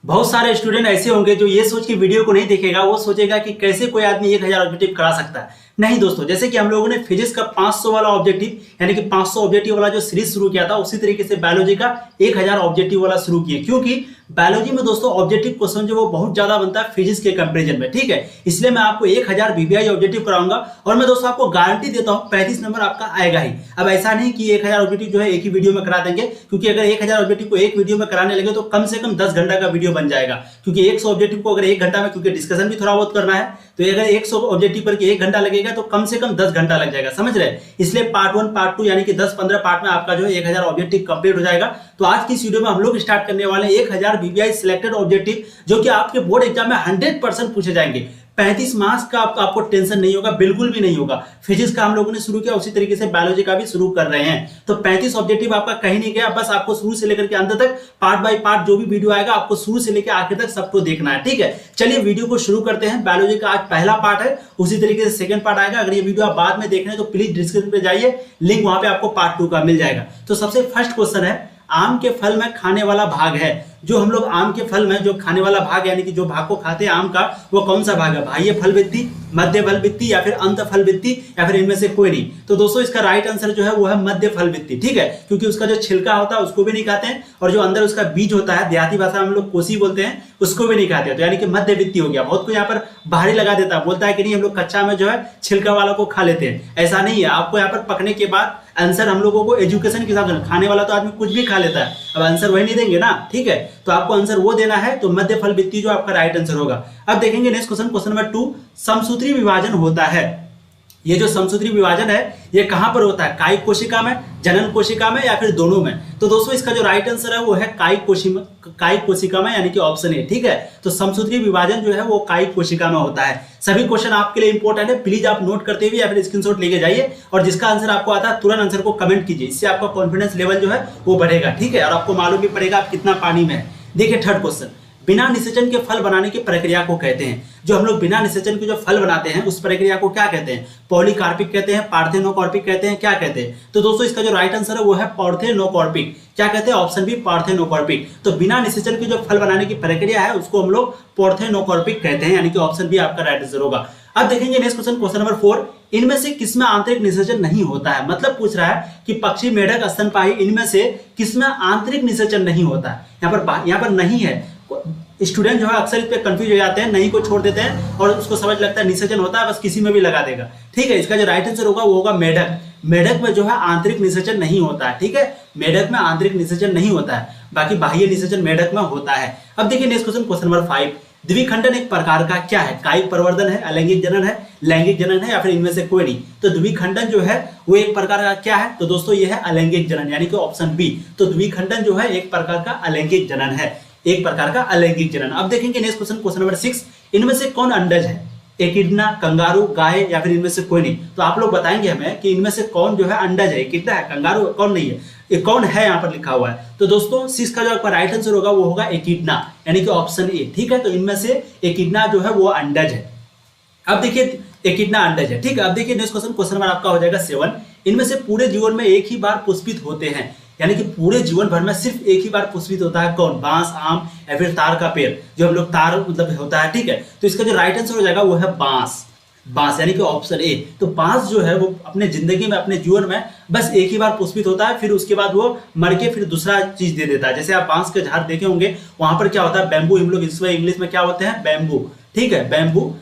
बहुत सारे स्टूडेंट ऐसे होंगे जो ये सोच के वीडियो को नहीं देखेगा, वो सोचेगा कि कैसे कोई आदमी 1000 ऑब्जेक्टिव करा सकता है। नहीं दोस्तों, जैसे कि हम लोगों ने फिजिक्स का 500 वाला ऑब्जेक्टिव यानी कि 500 ऑब्जेक्टिव वाला जो सीरीज शुरू किया था, उसी तरीके से बायोलॉजी का 1000 ऑब्जेक्टिव वाला शुरू किए, क्योंकि बायोलॉजी में दोस्तों ऑब्जेक्टिव क्वेश्चन जो वो बहुत ज्यादा बनता है फिजिक्स के कंपैरिजन में। ठीक है, इसलिए मैं आपको 1000 बीबीआई ऑब्जेक्टिव कराऊंगा और मैं दोस्तों आपको गारंटी देता हूं 35 नंबर आपका आएगा ही। अब ऐसा नहीं कि 1000 ऑब्जेक्टिव जो है एक ही वीडियो में करा देंगे, क्योंकि अगर 1000 ऑब्जेक्टिव को एक वीडियो में कराने लगे तो कम से कम 10 घंटा का वीडियो बन जाएगा, क्योंकि 100 ऑब्जेक्टिव को अगर 1 घंटा में, क्योंकि डिस्कशन भी थोड़ा बहुत करना है, तो अगर 100 ऑब्जेक्टिव पर 1 घंटा लगेगा तो कम से कम 10 घंटा लग जाएगा, समझ रहे हैं। इसलिए पार्ट 1 पार्ट 2 यानी कि 10-15 पार्ट में आपका जो है 1000 ऑब्जेक्टिव कंप्लीट हो जाएगा। तो आज की इस वीडियो में हम लोग स्टार्ट करने वाले हैं 1000 बीबीआई सिलेक्टेड ऑब्जेक्टिव, जो कि आपके बोर्ड एग्जाम में 100% पूछे जाएंगे। 35 मार्क्स का आपको टेंशन नहीं होगा, बिल्कुल भी नहीं होगा। फिजिक्स का हम लोगों ने शुरू किया, उसी तरीके से बायोलॉजी का भी शुरू कर रहे हैं। तो 35 ऑब्जेक्टिव आपका कहीं नहीं गया, बस आपको शुरू से लेकर के अंत तक पार्ट बाय पार्ट जो भी वीडियो आएगा आपको शुरू से लेकर आखिर तक सबको देखना है। ठीक है, चलिए वीडियो को शुरू करते हैं। बायोलॉजी का आज पहला पार्ट है, उसी तरीके से सेकंड पार्ट आएगा। अगर ये वीडियो आप बाद में देख रहे हैं तो प्लीज डिस्क्रिप्शन पे जाइए, लिंक वहां पे आपको पार्ट 2 का मिल जाएगा। तो सबसे फर्स्ट क्वेश्चन है, आम के फल में खाने वाला भाग है। जो हम लोग आम के फल में जो खाने वाला भाग यानी कि जो भाग को खाते हैं आम का, वो कौन सा भाग है? बाह्य फल भित्ति, मध्य फल भित्ति या फिर अंत फल भित्ति, या फिर इनमें से कोई नहीं। तो दोस्तों इसका राइट आंसर जो है वो है मध्य फल भित्ति। ठीक है, क्योंकि उसका जो छिलका होता है उसको भी नहीं खाते हैं, और जो अंदर उसका बीज होता है, देहाती भाषा में हम लोग कोसी बोलते हैं, उसको भी नहीं खाते। तो यानी कि मध्य भित्ति हो गया। बहुत कोई यहाँ पर बाहरी लगा देता है, बोलता है कि नहीं हम लोग कच्चा में जो है छिलका वाला को खा लेते हैं। ऐसा नहीं है, आपको यहाँ पर पकने के बाद आंसर हम लोगों को एजुकेशन के हिसाब से, खाने वाला तो आदमी कुछ भी खा लेता है, अब आंसर वही नहीं देंगे ना। ठीक है, तो आपको आंसर वो देना है, तो मध्य फल भित्ति जो आपका राइट आंसर होगा। अब देखेंगे नेक्स्ट क्वेश्चन, क्वेश्चन नंबर 2, समसूत्री विभाजन होता है। ये जो समसूत्री विभाजन है ये कहां पर होता है? कायिक कोशिका में, जनन कोशिका में, या फिर दोनों में? तो दोस्तों इसका जो राइट आंसर है वो है कायिक कोशिका में, यानी कि ऑप्शन ए। ठीक है, तो समसूत्री विभाजन जो है वो कायिक कोशिका में होता है। सभी क्वेश्चन आपके लिए इंपॉर्टेंट है, प्लीज आप नोट करते हुए या फिर स्क्रीनशॉट लेके जाइए, और जिसका आंसर आपको आता है तुरंत आंसर को कमेंट कीजिए, इससे आपका कॉन्फिडेंस लेवल जो है वो बढ़ेगा। ठीक है, और आपको मालूम भी पड़ेगा आप कितना पानी में है। देखिए थर्ड क्वेश्चन, बिना निषेचन के फल बनाने की प्रक्रिया को कहते हैं। जो हम लोग बिना निषेचन के जो फल बनाते हैं उस प्रक्रिया को क्या कहते हैं? पॉलीकार्पिक कहते हैं, पार्थेनोकार्पिक कहते हैं, क्या कहते हैं? तो दोस्तों इसका जो राइट आंसर है वो है पार्थेनोकार्पिक। क्या कहते हैं? Option B parthenocarpic. तो बिना निषेचन के जो फल बनाने की प्रक्रिया है उसको हम लोग पार्थेनोकार्पिक कहते हैं, यानी कि ऑप्शन बी आपका राइट आंसर होगा। अब देखेंगे नेक्स्ट क्वेश्चन, क्वेश्चन नंबर 4, इनमें से किसमें आंतरिक निषेचन नहीं होता है? मतलब पूछ रहा है कि पक्षी, मेढक, स्तनपायी, इनमें से किसमें आंतरिक निषेचन नहीं होता है? यहाँ पर नहीं है। स्टूडेंट जो है अक्सर इस पे कंफ्यूज हो जाते हैं, नहीं को छोड़ देते हैं और उसको समझ लगता है निषेचन होता है, बस किसी में भी लगा देगा। ठीक है, इसका जो राइट आंसर होगा वो होगा मेढक। मेढक में जो है आंतरिक निषेचन नहीं होता है। ठीक है, मेढक में आंतरिक निषेचन नहीं होता है, बाकी बाह्य निषेचन मेढक में होता है। अब देखिए नेक्स्ट क्वेश्चन, क्वेश्चन नंबर 5, द्विखंडन एक प्रकार का क्या है? कायिक प्रवर्धन है, अलैंगिक जनन है, लैंगिक जनन है, या फिर इनमें से कोई नहीं? तो द्विखंडन जो है वो एक प्रकार का क्या है? तो दोस्तों ये है अलैंगिक जनन, यानी कि ऑप्शन बी। तो द्विखंडन जो है एक प्रकार का अलैंगिक जनन है, एक प्रकार का अलैंगिक जनन। अब देखेंगे नेक्स्ट क्वेश्चन, क्वेश्चन नंबर 6, इनमें से कौन अंडज है? एकिडना, कंगारू, गाय, या फिर इनमें से कोई नहीं? तो आप लोग बताएंगे हमें कि इनमें से कौन जो है अंडज है, एकिडना है, कंगारू कौन नहीं है, ये कौन है यहाँ पर लिखा हुआ है? तो दोस्तों 6 का जो आपका राइट आंसर होगा वो होगा एकिडना, यानी कि ऑप्शन ए। ठीक है, तो इनमें से एकिडना जो है वो अंडज है। अब देखिए एकिडना अंडज है। ठीक है, अब देखिए नेक्स्ट क्वेश्चन, क्वेश्चन नंबर आपका हो जाएगा 7, इनमें से पूरे जीवन में एक ही बार पुष्पित होते हैं, यानी कि पूरे जीवन भर में सिर्फ एक ही बार पुष्पित होता है, कौन? बांस, आम, या फिर तार का पेड़, जो हम लोग तार मतलब होता है। ठीक है, तो इसका जो राइट आंसर हो जाएगा वो है बांस। बांस यानी कि ऑप्शन ए। तो बांस जो है वो अपने जिंदगी में, अपने जीवन में बस एक ही बार पुष्पित होता है, फिर उसके बाद वो मर के फिर दूसरा चीज दे देता है। जैसे आप बांस के झाड़ देखे होंगे, वहां पर क्या होता है? बैम्बू, हम लोग इसमें इंग्लिश में क्या होते हैं? बैम्बू। ठीक है, बैम्बू,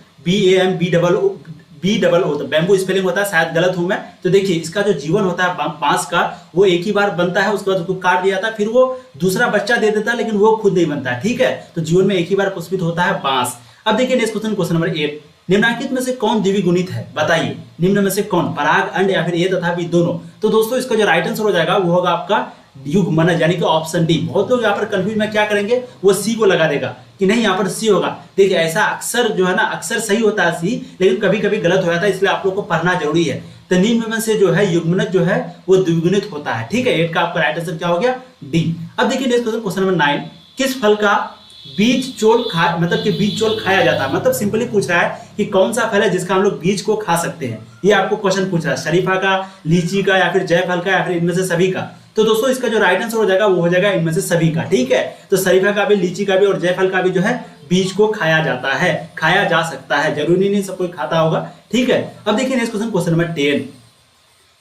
BAMBOO, तो बैम्बू स्पेलिंग होता है, शायद गलत हूं मैं। तो देखिए इसका जो जीवन होता है बांस का, वो एक ही बार बनता है, उसके बाद उसको काट दिया था, फिर वो दूसरा बच्चा दे देता है, लेकिन वो खुद नहीं बनता है। ठीक है, तो जीवन में एक ही बार पुष्पित होता है बांस। अब देखिए नेक्स्ट क्वेश्चन, क्वेश्चन नंबर 8, निम्नलिखित में से कौन द्विगुणित है? बताइए, निम्न में से कौन? पराग, अंड, या फिर ए तथा बी दोनों? तो दोस्तों इसका जो राइट आंसर हो जाएगा वो होगा आपका युग्मनज, यानी कि ऑप्शन डी। बहुत लोग यहाँ पर कंफ्यूज में क्या करेंगे, वो सी को लगा देगा कि नहीं यहाँ पर सी होगा। देखिए ऐसा अक्सर जो है ना, अक्सर सही होता है सी, लेकिन कभी कभी गलत हो जाता है, इसलिए आप लोग को पढ़ना जरूरी है। तो निम्न में से जो है युग्मनज जो है वो द्विगुणित होता है। ठीक है, 8 का आपका राइट आंसर क्या हो गया? डी। अब देखिए नेक्स्ट क्वेश्चन, क्वेश्चन नंबर 9, किस फल का बीज चोल मतलब कि बीज चोल खाया जाता है? मतलब सिंपली पूछ रहा है कि कौन सा फल है जिसका हम लोग बीज को खा सकते हैं। ये आपको क्वेश्चन पूछ रहा है, शरीफा का, लीची का, या फिर जायफल का, या फिर इनमें से सभी का? तो दोस्तों इसका जो राइट आंसर हो जाएगा वो हो जाएगा इनमें से सभी का। ठीक है, तो शरीफा का भी, लीची का भी और जायफल का भी जो है बीज को खाया जाता है, खाया जा सकता है, जरूरी नहीं सब कोई खाता होगा। ठीक है, अब देखिए नेक्स्ट क्वेश्चन नंबर 10।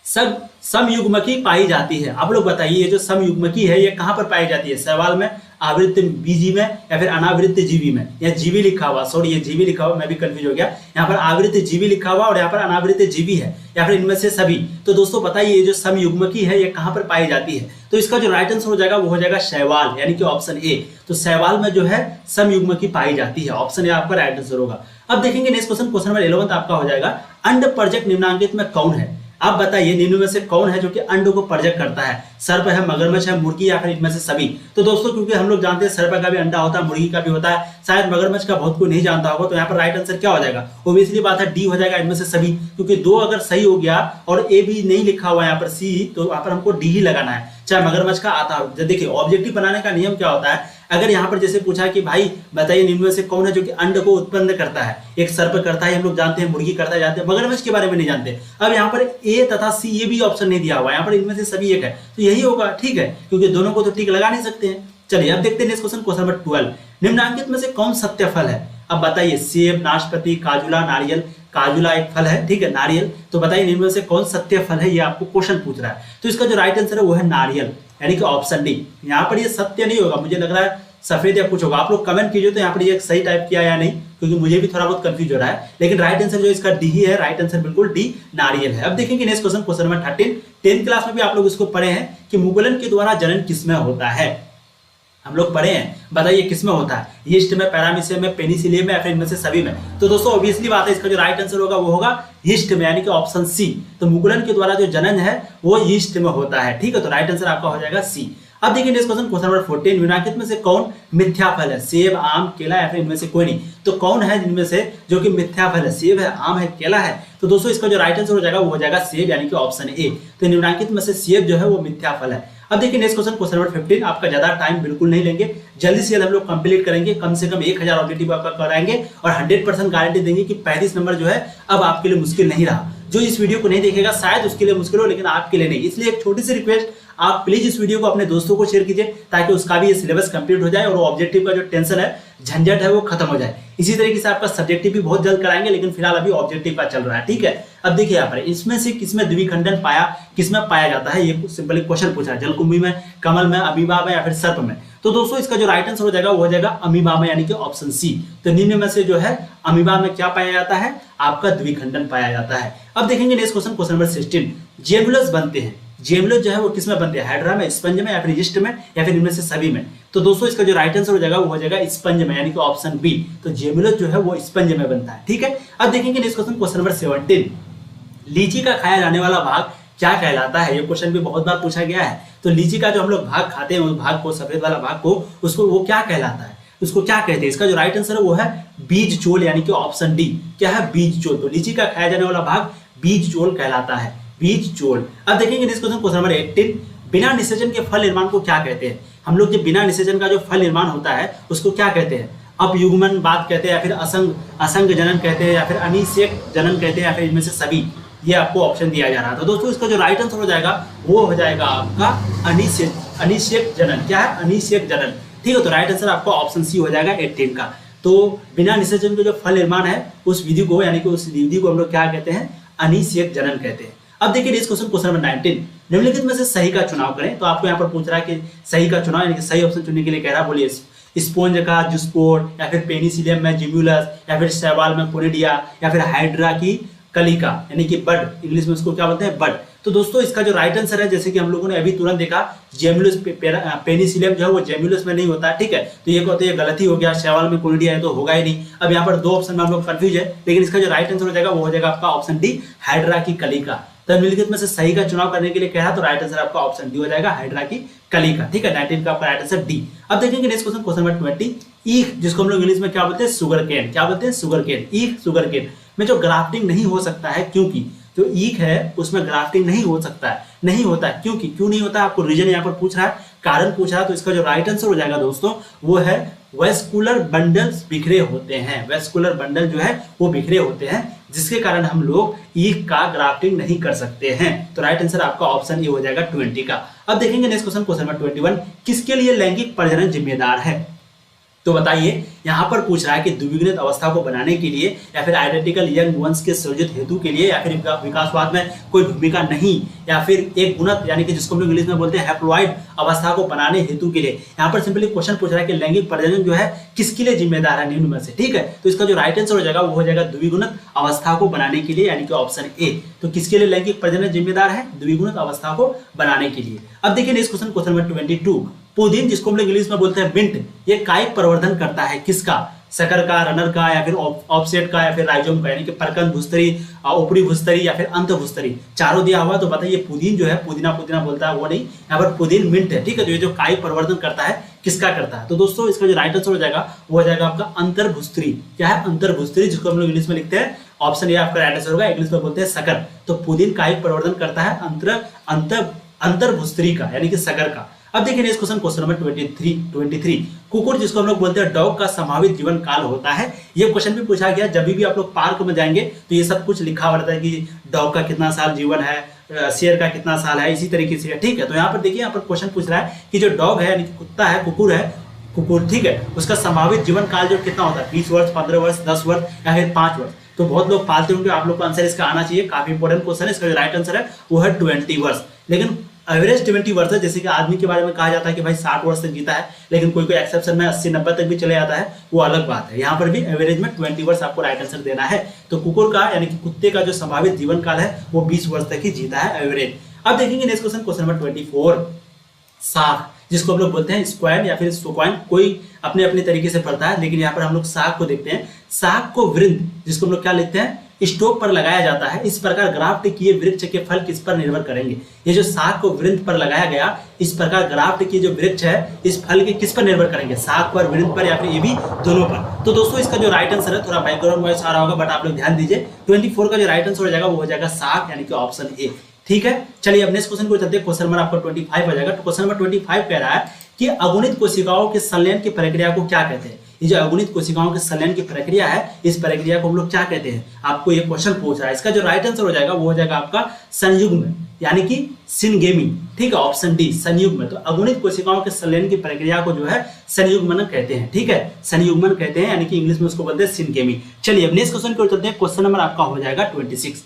सब समयुग्मकी पाई जाती है। आप लोग बताइए ये जो समयुग्मकी है ये कहां पर पाई जाती है? सवाल में, आवृत्त बीजी में, या फिर अनावृत्त जीवी में? यहाँ जीवी लिखा हुआ, सॉरी ये जीवी लिखा हुआ, मैं भी कंफ्यूज हो गया। यहाँ पर आवृत्त जीवी लिखा हुआ और यहाँ पर अनावृत्त जीवी है, या फिर इनमें से सभी। तो दोस्तों बताइए ये जो समयुग्मकी है ये कहां पर पाई जाती है? तो इसका जो राइट आंसर हो जाएगा वो हो जाएगा शैवाल, यानी कि ऑप्शन ए। तो शैवाल में जो है समयुग्मकी पाई जाती है, ऑप्शन ए आपका राइट आंसर होगा। अब देखेंगे नेक्स्ट क्वेश्चन, क्वेश्चन नंबर 11 आपका हो जाएगा अंडपरजक निम्नांकित में कौन है? आप बताइए निम्न में से कौन है जो कि अंडों को परजक करता है? सर्प है, मगरमच्छ है, मुर्गी, या फिर इनमें से सभी? तो दोस्तों क्योंकि हम लोग जानते हैं सर्प का भी अंडा होता है, मुर्गी का भी होता है, शायद मगरमच्छ का बहुत कोई नहीं जानता होगा। तो यहाँ पर राइट आंसर क्या हो जाएगा? ऑब्वियसली बात है डी हो जाएगा, इनमें से सभी। क्योंकि दो अगर सही हो गया और ए भी नहीं लिखा हुआ यहाँ पर सी, तो यहाँ पर हमको डी ही लगाना है, चाहे मगरमच्छ का आता हो। देखिए ऑब्जेक्टिव बनाने का नियम क्या होता है, अगर यहाँ पर जैसे पूछा कि भाई बताइए निम्न में से कौन है जो कि अंड को उत्पन्न करता है? एक सर्प करता है, हम लोग जानते हैं, मुर्गी करता है जानते हैं, मगरमच्छ के बारे में नहीं जानते। अब यहाँ पर ए तथा सी ये भी ऑप्शन नहीं दिया हुआ, यहाँ पर इनमें से सभी एक है, तो यही होगा। ठीक है, क्योंकि दोनों को तो टिक लगा नहीं सकते हैं। चलिए अब देखते हैं नेक्स्ट क्वेश्चन, क्वेश्चन नंबर 12। निम्नांकित में से कौन सत्य फल है? अब बताइए सेब, नाशपाती, काजुला, नारियल। काजुला एक फल है, ठीक है, नारियल। तो बताइए निम्न में से कौन सत्य फल है, ये आपको क्वेश्चन पूछ रहा है। तो इसका जो राइट आंसर है वो है नारियल, यानी कि ऑप्शन डी। यहाँ पर ये सत्य नहीं होगा, मुझे लग रहा है सफेद या कुछ होगा। आप लोग कमेंट कीजिए तो यहाँ पर ये सही टाइप किया या नहीं, क्योंकि मुझे भी थोड़ा बहुत कंफ्यूज हो रहा है। लेकिन राइट आंसर जो इसका डी ही है, राइट आंसर बिल्कुल डी, नारियल है। अब देखेंगे next question, question number 13। 10th class में भी आप लोग इसको पढ़े हैं कि मुकुलन के द्वारा जनन किसमें होता है? हम लोग पढ़े हैं, बताइए किसमें होता है? यीस्ट में, पैरामीशियम में, पेनिसिलियम में, या फिर इनमें से सभी में? तो दोस्तों ऑब्वियसली बात है इसका जो राइट आंसर होगा वो होगा यीस्ट में, यानी कि ऑप्शन सी। तो मुकुलन के द्वारा जो जनन है वो यीस्ट में होता है। ठीक है, तो राइट आंसर आपका हो जाएगा सी। अब देखिए नेक्स्ट क्वेश्चन, क्वेश्चन नंबर 14। निम्नलिखित में से कौन मिथ्या फल है? सेब, आम, केला, या फिर इनमें से कोई नहीं? तो कौन है जिनमें से जो कि मिथ्या फल है? सेब है, आम है, केला है? तो दोस्तों इसका जो राइट आंसर हो जाएगा वो हो जाएगा सेब, यानी कि ऑप्शन ए। तो निम्नलिखित में से सेब जो है वो मिथ्या फल है। अब देखिए नेक्स्ट क्वेश्चन, क्वेश्चन नंबर 15। आपका ज्यादा टाइम बिल्कुल नहीं लेंगे, जल्दी से जल्द हम लोग कंप्लीट करेंगे। कम से कम 1000 ऑब्जेक्टिव आपका कराएंगे और 100% गारंटी देंगे कि 35 नंबर जो है अब आपके लिए मुश्किल नहीं रहा। जो इस वीडियो को नहीं देखेगा शायद उसके लिए मुश्किल हो, लेकिन आपके लिए नहीं। इसलिए एक छोटी सी रिक्वेस्ट, आप प्लीज इस वीडियो को अपने दोस्तों को शेयर कीजिए ताकि उसका भी ये सिलेबस कंप्लीट हो जाए और ऑब्जेक्टिव का जो टेंशन है, झंझट है, वो खत्म हो जाए। इसी तरीके से आपका सब्जेक्टिव भी बहुत जल्द कराएंगे, लेकिन फिलहाल अभी ऑब्जेक्टिव का चल रहा है। ठीक है, अब देखिए यहाँ पर इसमें से किसमें द्विखंडन किसमें पाया जाता है? ये सिंपली क्वेश्चन पूछा है। जलकुंभी में, कमल में, अमीबा में, या फिर सर्प में? तो दोस्तों इसका जो राइट आंसर हो जाएगा वो हो जाएगा अमीबा में, यानी कि ऑप्शन सी। तो निम्न में से जो है अमीबा में क्या पाया जाता है? आपका द्विखंडन पाया जाता है। अब देखेंगे नेक्स्ट क्वेश्चन, क्वेश्चन नंबर 16। जेमुलस बनते हैं, जेमुलस जो है वो किसमें बनते हैं? हाइड्रा में, स्पंज में, या फिर यीस्ट में, या फिर इनमें से सभी में? तो दोस्तों इसका जो राइट आंसर हो जाएगा वो हो जाएगा स्पंज में, यानी कि ऑप्शन बी। तो जेमुलस जो है वो स्पंज में बनता है। ठीक है, अब देखेंगे नेक्स्ट क्वेश्चन, क्वेश्चन नंबर 17। लीची का खाया जाने वाला भाग क्या कहलाता है? ये क्वेश्चन भी बहुत बार पूछा गया है। तो लीची का जो हम लोग भाग खाते हैं, उस भाग को, सफेद वाला भाग को, उसको वो क्या कहलाता है? उसको क्या कहते हैं? इसका जो राइट आंसर है वो है बीज चोल, यानी कि ऑप्शन डी। क्या है? बीज चोल। तो लीची का खाया जाने वाला भाग बीज चोल कहलाता है, बीज चोल। अब देखेंगे नेक्स्ट क्वेश्चन, क्वेश्चन नंबर 18। बिना निषेचन के फल निर्माण को क्या कहते हैं? हम लोग जो बिना निषेचन का जो फल निर्माण होता है उसको क्या कहते हैं? अपयुग्मन बात कहते हैं, या फिर असंग जनन कहते हैं, या फिर अनिषेक जनन कहते हैं, या फिर इनमें से सभी? ये आपको ऑप्शन दिया जा रहा है। तो दोस्तों इसका जो राइट आंसर हो जाएगा वो हो जाएगा आपका अनिषेक जनन। क्या है? अनिषेक जनन। ठीक है, तो राइट आंसर आपका ऑप्शन सी हो जाएगा 18 का। तो बिना निषेचन के जो फल निर्माण है उस विधि को, यानी कि उस विधि को हम लोग क्या कहते हैं? अनिषेक जनन कहते हैं। अब देखिए नेक्स्ट क्वेश्चन, क्वेश्चन नंबर 19। निम्नलिखित में से सही का चुनाव करें। तो आपको यहाँ पर पूछ रहा है कि सही का चुनाव, यानी कि सही ऑप्शन चुनने के लिए कह रहा है। बोलिए स्पोंज का जुस्पोर, या फिर पेनिसिलियम में जिम्यूलस, या फिर शैवाल में कोनिडिया, या फिर हाइड्रा की कलिका, यानी कि बड, इंग्लिश में उसको क्या बोलते हैं? बड। तो दोस्तों इसका जो राइट आंसर है, जैसे कि हम लोगों ने अभी तुरंत देखा, जेमुलस, पेनिसिलियम जो है वो जेमुलस में नहीं होता है। ठीक है, तो ये कहते हैं गलती हो गया, शैवाल में कोनिडिया है तो होगा ही नहीं। अब यहाँ पर दो ऑप्शन में हम लोग कंफ्यूज है, लेकिन इसका जो राइट आंसर हो जाएगा वो हो जाएगा आपका ऑप्शन डी, हाइड्रा की कलिका। तो निम्नलिखित में से सही का चुनाव करने के लिए कह रहा, तो राइट आंसर आपका ऑप्शन डी हो जाएगा, हाइड्रा की कलिका। ठीक है, 19 का आपका राइट आंसर डी। अब देखेंगे नेक्स्ट क्वेश्चन, क्वेश्चन नंबर 20। ईख, जिसको हम लोग इंग्लिश में क्या बोलते हैं? Sugar cane. क्या बोलते हैं? Sugar cane. ईख, शुगर केन में जो ग्राफ्टिंग नहीं हो सकता है, क्योंकि जो ईख है उसमें ग्राफ्टिंग नहीं हो सकता है, नहीं होता है। क्योंकि क्यों नहीं होता है? आपको रीजन यहाँ पर पूछ रहा है, कारण पूछ रहा है। तो इसका जो राइट आंसर हो जाएगा दोस्तों वो है वेस्कुलर बंडल्स बिखरे होते हैं। वेस्कुलर बंडल जो है वो बिखरे होते हैं, जिसके कारण हम लोग ईग का ग्राफ्टिंग नहीं कर सकते हैं। तो राइट आंसर आपका ऑप्शन ए हो जाएगा 20 का। अब देखेंगे नेक्स्ट क्वेश्चन, क्वेश्चन नंबर 21, किसके लिए लैंगिक प्रजनन जिम्मेदार है? तो बताइए, यहां पर पूछ रहा है कि द्विगुणित अवस्था को बनाने के लिए या फिर आइडेंटिकल यंग वंश के सृजित हेतु के लिए या फिर विकासवाद में कोई भूमिका नहीं, या फिर एक गुणत यानी कि जिसको हम लोग इंग्लिश में बोलते हैं हैप्लॉइड अवस्था को बनाने हेतु के लिए। यहाँ पर सिंपली क्वेश्चन पूछ रहा है कि लैंगिक प्रजनन जो है किसके लिए जिम्मेदार है निम्न में से, ठीक है। तो इसका जो राइट आंसर हो जाएगा वो हो जाएगा द्विगुणित अवस्था को बनाने के लिए, यानी कि ऑप्शन ए। तो किसके लिए लैंगिक प्रजनन जिम्मेदार है? द्विगुणित अवस्था को बनाने के लिए। अब देखिए next question, question number 22, Pudin जिसको हम लोग इंग्लिश में बोलते हैं मिंट, ये कायिक प्रवर्धन करता है किसका? शकर का, रनर का, या फिर ऑफसेट का, या फिर राइजोम का, यानी कि परकन भूस्तरी, ऊपरी भूस्तरी या फिर अंत भूस्तरी, चारों दिया हुआ। तो बताइए पुदीन जो है, पुदीना पुदीना बोलता है वो नहीं, यहाँ पर पुदीन मिंट है, ठीक है। तो ये जो कायिक प्रवर्धन करता है किसका करता है? तो दोस्तों इसका जो राइट आंसर हो जाएगा वो हो जाएगा आपका अंतर्भूस्तरी। क्या है? अंतर्भूस्तरी, जिसको हम लोग इंग्लिश में लिखते हैं ऑप्शन ए आपका राइट आंसर होगा, इंग्लिश में बोलते हैं शकर। तो पुदीन कायिक प्रवर्धन करता है अंतर्भूस्तरी का, यानी कि शकर का। अब देखिए नेक्स्ट क्वेश्चन, क्वेश्चन नंबर 23, कुकुर जिसको हम लोग बोलते हैं डॉग का संभावित जीवन काल होता है। ये क्वेश्चन भी पूछा गया, जब भी आप लोग पार्क में जाएंगे तो ये सब कुछ लिखा हुआ रहता है कि डॉग का कितना साल जीवन है, शेर का कितना साल है, इसी तरीके से, ठीक है। तो यहाँ पर देखिए, यहाँ पर क्वेश्चन पूछ रहा है कि जो डॉग है यानी कि कुत्ता है, कुकुर, ठीक है, उसका संभावित जीवन काल जो कितना होता है? 20 वर्ष, 15 वर्ष, 10 वर्ष या फिर 5 वर्ष। तो बहुत लोग पालते होंगे, आप लोग को आंसर इसका आना चाहिए, काफी इंपॉर्टेंट क्वेश्चन है। इसका जो राइट आंसर है वो है 20 वर्ष। लेकिन एवरेज 20 वर्ष है। जैसे कि आदमी के बारे में कहा जाता है कि भाई 60 वर्ष तक जीता है, लेकिन कोई कोई एक्सेप्शन में 80-90 तक भी चले जाता है, वो अलग बात है। यहाँ पर भी एवरेज में 20 वर्ष आपको राइट आंसर देना है। तो कुकुर का यानी कि कुत्ते का जो संभावित जीवन काल है वो 20 वर्ष तक ही जीता है एवरेज। अब देखेंगे नेक्स्ट क्वेश्चन, क्वेश्चन नंबर 24, साग जिसको हम लोग बोलते हैं स्क्वाइन या फिर स्क्वाइन, कोई अपने अपने तरीके से पढ़ता है, लेकिन यहाँ पर हम लोग साग को देखते हैं। साग को वृंद जिसको हम लोग क्या लिखते हैं? स्टोक पर लगाया जाता है। इस प्रकार ग्राफ्ट किए वृक्ष के फल किस पर निर्भर करेंगे? ये जो साग को वृंद पर लगाया गया, इस प्रकार ग्राफ्ट किए जो वृक्ष है इस फल के किस पर निर्भर करेंगे? साग पर, वृंद पर, या फिर ये भी दोनों पर। तो दोस्तों इसका जो राइट आंसर है, थोड़ा बैकग्राउंड वॉइस आ रहा होगा बट आप लोग ध्यान दीजिए, 24 का जो राइट आंसर हो जाएगा वो हो जाएगा साग, यानी कि ऑप्शन ए, ठीक है। चलिए अब नेक्स्ट क्वेश्चन को चलते हैं, क्वेश्चन नंबर आपका 25 आ जाएगा। तो क्वेश्चन नंबर 25 कह रहा है कि अगुणित कोशिकाओं के संलयन की प्रक्रिया को क्या कहते हैं? ये जो अगुणित कोशिकाओं के संलयन की प्रक्रिया है, इस प्रक्रिया को हम लोग क्या कहते हैं? आपको ये क्वेश्चन पूछ रहा है। इसका जो राइट आंसर हो जाएगा वो हो जाएगा आपका संयुग्म, यानी कि सिनगेमी, ठीक है, ऑप्शन डी संयुग्म। तो अगुणित कोशिकाओं के संलयन की प्रक्रिया को जो है संयुग्मन कहते हैं, ठीक है, संयुग्मन कहते हैं, यानी कि इंग्लिश में उसको बोलते हैं सिनगेमी। चलिए अब नेक्स्ट क्वेश्चन को चलते हैं। क्वेश्चन नंबर आपका हो जाएगा 26,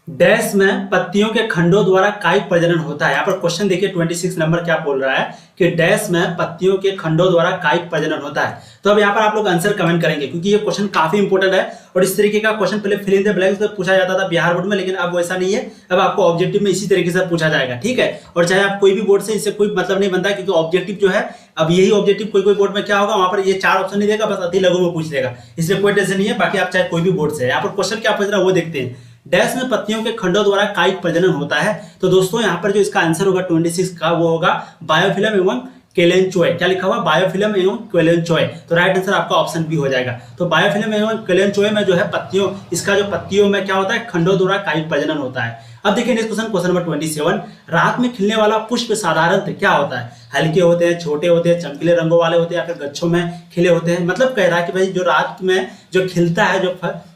डैश में पत्तियों के खंडों द्वारा कायिक प्रजनन होता है। यहाँ पर क्वेश्चन देखिए 26 नंबर क्या बोल रहा है कि डैश में पत्तियों के खंडों द्वारा कायिक प्रजनन होता है। तो अब यहाँ पर आप लोग आंसर कमेंट करेंगे, क्योंकि ये क्वेश्चन काफी इंपॉर्टेंट है। और इस तरीके का क्वेश्चन पहले फिल इन द ब्लैंक्स में पूछा जाता था बिहार बोर्ड में, लेकिन अब वैसा नहीं है। अब आपको ऑब्जेक्टिव में इसी तरीके से पूछा जाएगा, ठीक है। और चाहे आप कोई भी बोर्ड से, इससे कोई मतलब नहीं बनता, क्योंकि ऑब्जेक्टिव जो है, अब यही ऑब्जेक्टिव कोई कोई बोर्ड में क्या होगा, वहां पर ये 4 ऑप्शन नहीं देगा, बस अति लघु में पूछ देगा, इसलिए कोई टेंशन नहीं है। बाकी आप चाहे कोई भी बोर्ड से, यहाँ पर क्वेश्चन क्या पूछ रहा है वो देखते हैं। डैश में पत्तियों के खंडों द्वारा कायिक प्रजनन होता है। तो दोस्तों यहाँ पर जो इसका आंसर होगा 26 का वो होगा बायोफिल्म एवं केलेंचोए। क्या लिखा हुआ? बायोफिल्म एवं केलेंचोए। तो राइट आंसर आपका ऑप्शन बी हो जाएगा। तो बायोफिल्म एवं केलेंचोए में जो है पत्तियों, इसका जो पत्तियों में क्या होता है? खंडों द्वारा कायिक प्रजनन होता है। अब देखिए नेक्स्ट क्वेश्चन, क्वेश्चन नंबर 27, रात में खिलने वाला पुष्प साधारणतः क्या होता है? हल्के होते हैं, छोटे होते हैं, चमकीले रंगों वाले होते हैं, या फिर गच्छों में खिले होते हैं? मतलब कह रहा है कि भाई जो रात में जो खिलता है,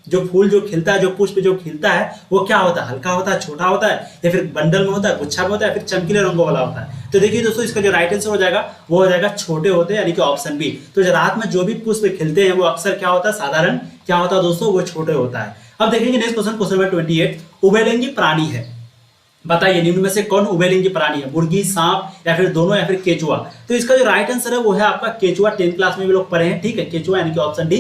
जो फूल जो खिलता है, जो पुष्प जो खिलता है, वो क्या होता है? हल्का होता है, छोटा होता है, या फिर बंडल में होता है, गुच्छा में होता है, या फिर चमकीले रंगों वाला होता है? तो देखिए दोस्तों इसका जो राइट आंसर हो जाएगा वो हो जाएगा छोटे होते हैं, यानी कि ऑप्शन बी। तो जो रात में जो भी पुष्प खिलते हैं वो अक्सर क्या होता है? साधारण क्या होता है दोस्तों? वो छोटे होता है। अब देखेंगे नेक्स्ट क्वेश्चन, क्वेश्चन नंबर 28, उभयलिंगी प्राणी है। बताइए निम्न में से कौन उभयलिंगी प्राणी है? मुर्गी, सांप, या फिर दोनों, या फिर केचुआ? तो इसका जो राइट आंसर है वो है आपका केचुआ। 10th क्लास में भी लोग पढ़े हैं, ठीक है, केचुआ, यानी कि ऑप्शन डी,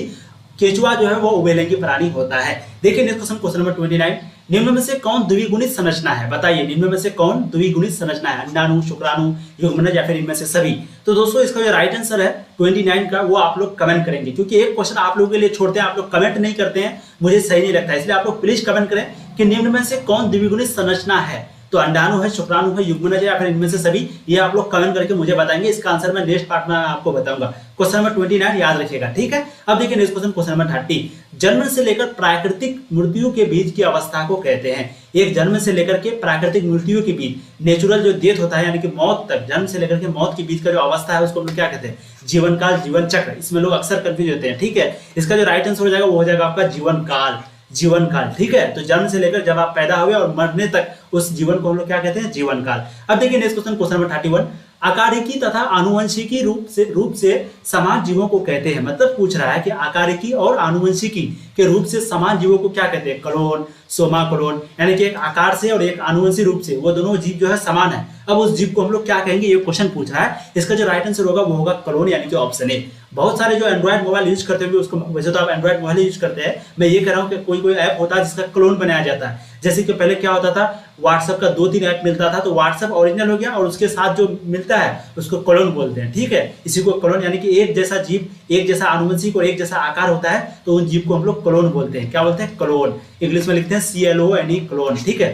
केचुआ जो है वो उभयलिंगी प्राणी होता है। देखिए नेक्स्ट क्वेश्चन, क्वेश्चन नंबर 29, निम्न में से कौन द्विगुणित संरचना है? बताइए निम्न में से कौन द्विगुणित संरचना है? अंडाणु, शुक्राणु, युग्मनज, या फिर इनमें से सभी? तो दोस्तों इसका जो राइट आंसर है 29 का वो आप लोग कमेंट करेंगे, क्योंकि एक क्वेश्चन आप लोगों के लिए छोड़ते हैं, आप लोग कमेंट नहीं करते हैं, मुझे सही नहीं लगता है, इसलिए आप लोग प्लीज कमेंट करें कि निम्न में से कौन द्विगुणित संरचना है। तो अंडाणु है, शुक्राणु है, युग्मनज है, या फिर इनमें से सभी, ये आप लोग कमेंट करके मुझे बताएंगे। इसका आंसर मैं नेक्स्ट पार्ट में आपको बताऊंगा। क्वेश्चन नंबर 29 याद रखिएगा, ठीक है। अब देखिए नेक्स्ट क्वेश्चन, क्वेश्चन नंबर 30, जन्म से लेकर प्राकृतिक मृत्यु के बीच की अवस्था को कहते हैं। एक जन्म से लेकर के प्राकृतिक मृत्यु के बीच, नेचुरल जो डेथ होता है यानी कि मौत तक, जन्म से लेकर के मौत के बीच का जो अवस्था है उसको हम लोग क्या कहते हैं? जीवन काल, जीवन चक्र। इसमें लोग अक्सर कंफ्यूज होते हैं, ठीक है। इसका जो राइट आंसर हो जाएगा वो हो जाएगा आपका जीवन काल, जीवन काल, ठीक है। तो जन्म से लेकर जब आप पैदा हुए और मरने तक उस जीवन को हम लोग क्या कहते हैं? जीवन काल। अब देखिए नेक्स्ट क्वेश्चन, क्वेश्चन नंबर 31, आकारिकी तथा आनुवंशिकी रूप से समान जीवों को कहते हैं। मतलब पूछ रहा है कि आकारिकी और आनुवंशिकी के रूप से समान जीवों को क्या कहते हैं? क्लोन, सोमा क्लोन, यानी कि एक आकार से और एक आनुवंशिक रूप से वो दोनों जीव जो है समान है। अब उस जीव को हम लोग क्या कहेंगे? ये क्वेश्चन पूछ रहा है। इसका जो राइट आंसर होगा वो होगा क्लोन, यानी कि ऑप्शन ए। बहुत सारे जो एंड्रॉइड मोबाइल यूज करते हुए उसको, वैसे तो आप एंड्रॉइड मोबाइल यूज करते हैं, मैं ये कह रहा हूँ कि कोई कोई ऐप होता है जिसका क्लोन बनाया जाता है। जैसे कि पहले क्या होता था, व्हाट्सएप का 2-3 ऐप मिलता था, तो व्हाट्सएप ओरिजिनल हो गया और उसके साथ जो मिलता है उसको क्लोन बोलते हैं, ठीक है। इसी को क्लोन, यानी कि एक जैसा जीव, एक जैसा आनुवंशिक और एक जैसा आकार होता है, तो उन जीव को हम लोग क्लोन बोलते हैं। क्या बोलते हैं? क्लोन। इंग्लिश में लिखते हैं CLONE, क्लोन, ठीक है।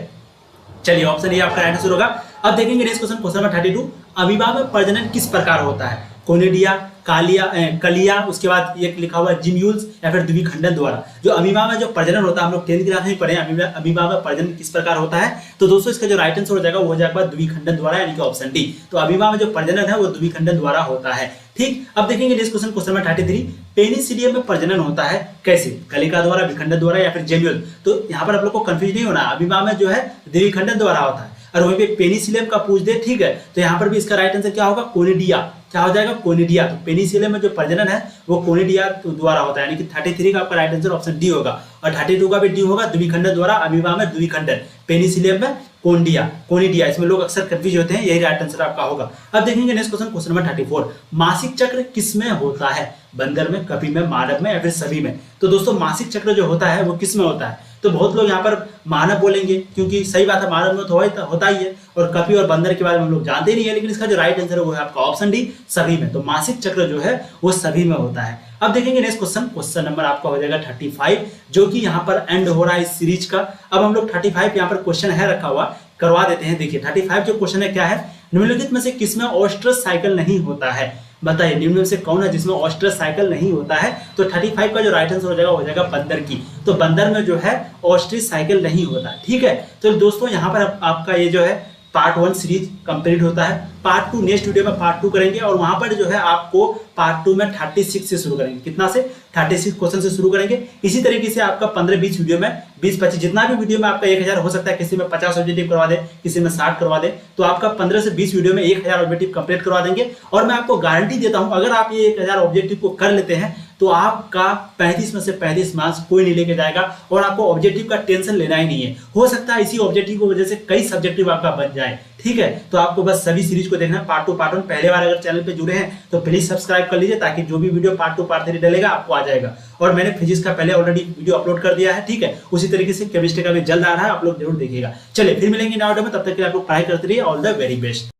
चलिए ऑप्शन ए आपका राइट आंसर होगा। अब देखेंगे next question, question number 32, amoeba में प्रजनन किस प्रकार होता है? कोनिडिया, कलिया, उसके बाद एक लिखा हुआ जिम्यूल्स या फिर द्विखंडन द्वारा। जो अमीबा में जो प्रजनन होता है, हम लोग 10th क्लास में पढ़े अमीबा में प्रजनन किस प्रकार होता है। तो दोस्तों इसका जो राइट आंसर हो जाएगा वो हो जाएगा द्विखंडन द्वारा, यानी कि ऑप्शन डी। तो अमीबा में जो प्रजनन है वो द्विखंडन द्वारा होता है, ठीक। अब देखेंगे next question, question number 33, Penicillium में प्रजनन होता है कैसे? कलिका द्वारा, विखंडन द्वारा या फिर जेम्यूल। तो यहाँ पर आप लोग को कंफ्यूज नहीं होना, अमीबा में जो है द्विखंडन द्वारा होता है और वहीं पे पेनिसिलियम का पूछ दे, ठीक है। तो यहाँ पर भी इसका राइट आंसर क्या होगा? कोनिडिया। क्या हो जाएगा? कोनिडिया। तो पेनिसिलियम में जो प्रजनन है वो कोनिडिया द्वारा होता है, यानी कि 33 का आपका राइट आंसर ऑप्शन डी होगा और 32 का भी डी होगा, द्विखंडन द्वारा। अमीबा में द्विखंडन, पेनिसिलियम में कोनिडिया। इसमें लोग अक्सर कंफ्यूज होते हैं, यही राइट आंसर आपका होगा। अब देखेंगे नेक्स्ट क्वेश्चन, क्वेश्चन नंबर 34, मासिक चक्र किसमें होता है? बंदर में, कपि में, मानव में या फिर सभी में? तो दोस्तों मासिक चक्र जो होता है वो किसमें होता है? तो बहुत लोग यहाँ पर मानव बोलेंगे, क्योंकि सही बात है, मानव में तो होता ही है, और कपि और बंदर के बारे में हम लोग जानते ही नहीं है। लेकिन इसका जो राइट आंसर है वो है आपका ऑप्शन डी, सभी में। तो मासिक चक्र जो है वो सभी में होता है। अब देखेंगे नेक्स्ट क्वेश्चन, क्वेश्चन नंबर आपका हो जाएगा 35, जो कि यहाँ पर एंड हो रहा है इस सीरीज का। अब हम लोग 35 यहाँ पर क्वेश्चन है रखा हुआ, करवा देते हैं। देखिए 35 जो क्वेश्चन है क्या है? निम्नलिखित में से किसमें ऑस्ट्रस साइकिल नहीं होता है? बताइए निम्न में से कौन है जिसमें ऑस्ट्रस साइकिल नहीं होता है? तो 35 का जो राइट आंसर हो जाएगा बंदर की। तो बंदर में जो है ऑस्ट्रिच साइकिल नहीं होता, ठीक है। तो दोस्तों यहाँ पर आपका ये जो है पार्ट 1 सीरीज कंप्लीट होता है। पार्ट 2 नेक्स्ट वीडियो में पार्ट 2 करेंगे और वहां पर जो है आपको पार्ट 2 में 36 से शुरू करेंगे। कितना से? 36 क्वेश्चन से शुरू करेंगे। इसी तरीके से आपका 15-20 वीडियो में 20-25 जितना भी वीडियो में आपका 1000 हो सकता है, किसी में 50 ऑब्जेक्टिव करवा दे, किसी में 60 करवा दे, तो आपका 15 से 20 वीडियो में 1000 ऑब्जेक्टिव कंप्लीट करवा देंगे। और मैं आपको गारंटी देता हूं, अगर आप ये 1000 ऑब्जेक्टिव को कर लेते हैं तो आपका 35 में से 35 मार्क्स कोई नहीं लेके जाएगा और आपको ऑब्जेक्टिव का टेंशन लेना ही नहीं है। हो सकता है इसी ऑब्जेक्टिव की वजह से कई सब्जेक्टिव आपका बन जाए, ठीक है। तो आपको बस सभी सीरीज को देखना है, पार्ट 2 पार्ट 1। पहले बार अगर चैनल पे जुड़े हैं तो प्लीज सब्सक्राइब कर लीजिए, ताकि जो भी वीडियो पार्ट 2 पार्ट 3 डलेगा आपको आ जाएगा। और मैंने फिजिक्स का पहले ऑलरेडी वीडियो अपलोड कर दिया है, ठीक है। उसी तरीके से केमिस्ट्री का भी जल्द आ रहा है, आप लोग जरूर देखिएगा। चलिए फिर मिलेंगे नए वीडियो में, तब तक के लिए आप लोग पढ़ाई करते रहिए। All the very best.